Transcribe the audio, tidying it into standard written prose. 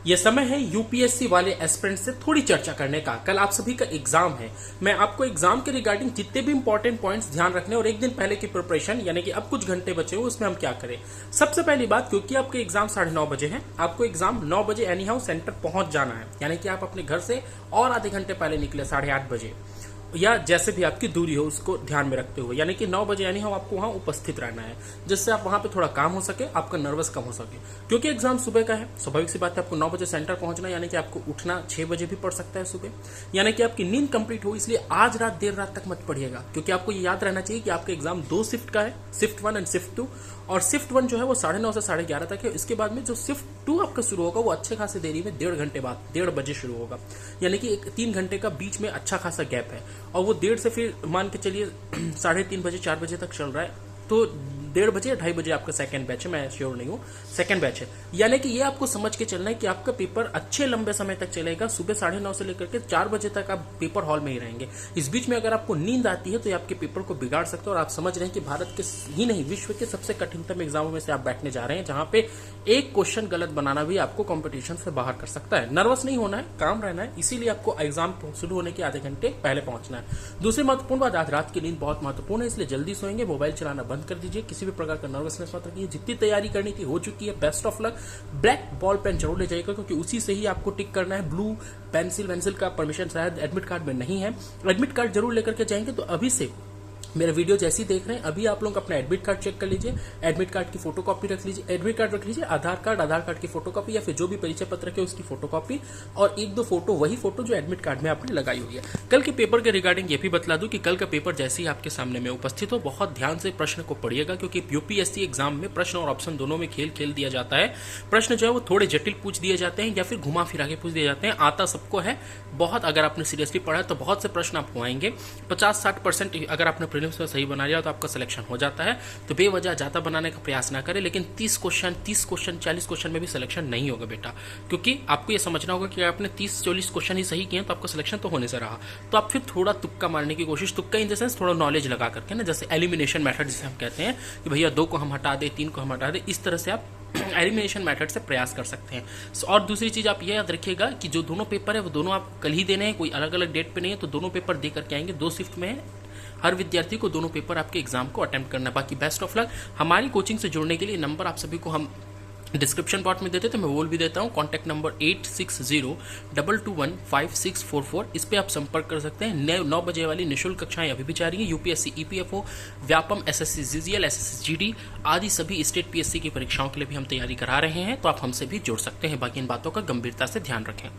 यह समय है यूपीएससी वाले एस्पिरेंट से थोड़ी चर्चा करने का। कल आप सभी का एग्जाम है। मैं आपको एग्जाम के रिगार्डिंग जितने भी इंपॉर्टेंट पॉइंट्स ध्यान रखने और एक दिन पहले की प्रिपरेशन यानी कि अब कुछ घंटे बचे हो उसमें हम क्या करें। सबसे पहली बात, क्योंकि आपके एग्जाम 9:30 बजे है, आपको एग्जाम 9 बजे एनी हाउ सेंटर पहुंच जाना है, यानी कि आप अपने घर से और आधे घंटे पहले निकले 8:30 बजे या जैसे भी आपकी दूरी हो उसको ध्यान में रखते हुए, यानी कि 9 बजे यानी हो आपको वहां उपस्थित रहना है, जिससे आप वहां पे थोड़ा काम हो सके, आपका नर्वस कम हो सके। क्योंकि एग्जाम सुबह का है, स्वाभाविक सी बात है आपको 9 बजे सेंटर पहुंचना, यानी कि आपको उठना 6 बजे भी पड़ सकता है सुबह, यानी कि आपकी नींद कंप्लीट हो। इसलिए आज रात देर रात तक मत पढ़िएगा, क्योंकि आपको ये याद रहना चाहिए कि आपका एग्जाम 2 शिफ्ट का है, शिफ्ट 1 एंड शिफ्ट 2। और शिफ्ट 1 जो है वो 9:30 से 11:30 तक है। इसके बाद में जो शिफ्ट 2 आपका शुरू होगा वो अच्छे खासे देरी में 1.5 घंटे बाद 1:30 बजे शुरू होगा, यानी कि 3 घंटे का बीच में अच्छा खासा गैप है। और वो 1:30 से फिर मान के चलिए 3:30 बजे 4 बजे तक चल रहा है, तो 1:30 बजे या 2:30 बजे आपका सेकंड बैच है, मैं श्योर नहीं हूँ, सेकंड बैच है। यानी कि ये आपको समझ के चलना है कि आपका पेपर अच्छे लंबे समय तक चलेगा। सुबह 9:30 से लेकर के 4 बजे तक आप पेपर हॉल में ही रहेंगे। इस बीच में अगर आपको नींद आती है तो ये आपके पेपर को बिगाड़ सकते हो। और आप समझ रहे हैं कि भारत के ही नहीं विश्व के सबसे कठिनतम एग्जामों में से आप बैठने जा रहे हैं, जहां पे एक क्वेश्चन गलत बनाना भी आपको कॉम्पिटिशन से बाहर कर सकता है। नर्वस नहीं होना है, काम रहना है, इसीलिए आपको एग्जाम शुरू होने के आधे घंटे पहले पहुंचना है। दूसरी महत्वपूर्ण बात, आज रात की नींद बहुत महत्वपूर्ण है, इसलिए जल्दी सोएंगे, मोबाइल चलाना बंद कर दीजिए, किसी भी प्रकार का नर्वसनेस मत रखिए। जितनी तैयारी करनी थी हो चुकी है, best of luck. Black ball pen जरूर ले जाइएगा, क्योंकि उसी से ही आपको टिक करना है। ब्लू पेंसिल का परमिशन शायद एडमिट कार्ड में नहीं है। एडमिट कार्ड जरूर लेकर के जाएंगे। तो अभी से मेरा वीडियो जैसे ही देख रहे हैं, अभी आप लोग अपना एडमिट कार्ड चेक कर लीजिए, एडमिट कार्ड की फोटोकॉपी रख लीजिए, एडमिट कार्ड रख लीजिए, आधार कार्ड की फोटोकॉपी या फिर जो भी परिचय पत्र है उसकी फोटोकॉपी, और 1-2 फोटो, वही फोटो जो एडमिट कार्ड में आपने लगाई हुई है। कल के पेपर के रिगार्डिंग ये भी बतला दूं कि कल का पेपर जैसे ही आपके सामने में उपस्थित हो, बहुत ध्यान से प्रश्न को पढ़िएगा, क्योंकि यूपीएससी एग्जाम में प्रश्न और ऑप्शन दोनों में खेल खेल दिया जाता है। प्रश्न जो है वो थोड़े जटिल पूछ दिए जाते हैं या फिर घुमा फिरा के पूछ दिए जाते हैं। आता सबको है बहुत, अगर आपने सीरियसली पढ़ा है तो बहुत से प्रश्न आपको आएंगे। 50-60% अगर आपने प्रीलिम्स में सही बना लिया तो आपका सिलेक्शन हो जाता है। तो बेवजह ज्यादा बनाने का प्रयास ना करें। लेकिन 30 क्वेश्चन 40 क्वेश्चन में भी सिलेक्शन नहीं होगा बेटा, क्योंकि आपको ये समझना होगा कि आपने 30-40 क्वेश्चन ही सही किए तो आपका सिलेक्शन तो होने से रहा। तो आप फिर थोड़ा तुक्का मारने की कोशिश, तुक्का इन द सेंस थोड़ा नॉलेज लगा करके ना, जैसे एलिमिनेशन मेथड जिसे हम कहते हैं कि भैया 2 को हम हटा दें, 3 को हम हटा दें, इस तरह से आप एलिमिनेशन मेथड से प्रयास कर सकते हैं। और दूसरी चीज आप ये याद रखिएगा कि जो दोनों पेपर है वो दोनों आप कल ही देने हैं, कोई अलग अलग डेट पे नहीं है। तो दोनों पेपर दे करके आएंगे, 2 शिफ्ट में है, हर विद्यार्थी को दोनों पेपर आपके एग्जाम को अटेम्प्ट करना है। बाकी बेस्ट ऑफ लक। हमारी कोचिंग से जुड़ने के लिए नंबर आप सभी को हम डिस्क्रिप्शन बॉक्स में देते थे, मैं बोल भी देता हूँ। कॉन्टैक्ट नंबर 8602215644, इस पे आप संपर्क कर सकते हैं। 9 बजे वाली निःशुल्क कक्षाएं अभी भी जारी हैं। UPSC, EPFO, Vyapam, SSC GGL, SSC GD आदि सभी स्टेट पीएससी की परीक्षाओं के लिए भी हम तैयारी करा रहे हैं। तो आप हमसे भी जुड़ सकते हैं। बाकी इन बातों का गंभीरता से ध्यान रखें।